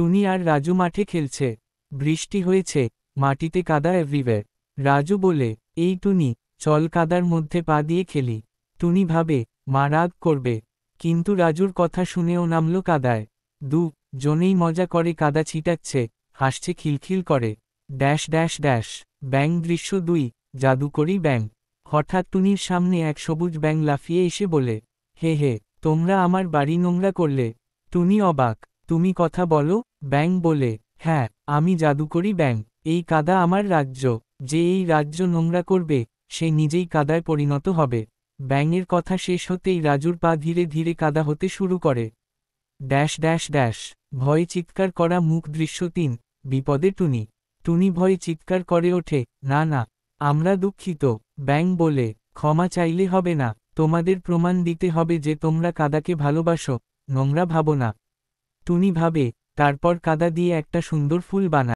টুনি আর রাজু মাঠে খেলছে। বৃষ্টি হয়েছে, মাটিতে কাদা এভরিওয়্যার। রাজু বলে, এই টুনি, চল কাদার মধ্যে পা দিয়ে খেলি। টুনি ভাবে, মা রাগ করবে। কিন্তু রাজুর কথা শুনেও নামল কাদায়। জনেই মজা করে কাদা ছিটাচ্ছে, হাসছে খিলখিল করে। Dash dash dash. ব্যাঙ দৃশ্য 2, জাদুকরি ব্যাঙ। হঠাৎ টুনির সামনে এক সবুজ ব্যাঙ লাফিয়ে এসে বলে, হে হে, তোমরা আমার বাড়ি নোংরা করলে। টুনি অবাক, তুমি কথা বলো? ব্যাঙ বলে, হ্যাঁ, আমি জাদুকরি ব্যাঙ। এই কাদা আমার রাজ্য। যে এই রাজ্য নোংরা করবে, সে নিজেই কাদায় পরিণত হবে। ব্যাঙের কথা শেষ হতেই রাজুর পা ধীরে ধীরে কাদা হতে শুরু করে। Dash dash dash. ভয়ে চিৎকার করা মুখ দৃশ্য 3, বিপদে টুনি। টুনি ভয়ে চিৎকার করে ওঠে, না না, আমরা দুঃখিত। ব্যাঙ বলে, ক্ষমা চাইলে হবে না, তোমাদের প্রমাণ দিতে হবে যে তোমরা কাদাকে ভালোবাসো, নোংরা ভাবো না। টুনি ভাবে, তারপর কাদা দিয়ে একটা সুন্দর ফুল বানায়।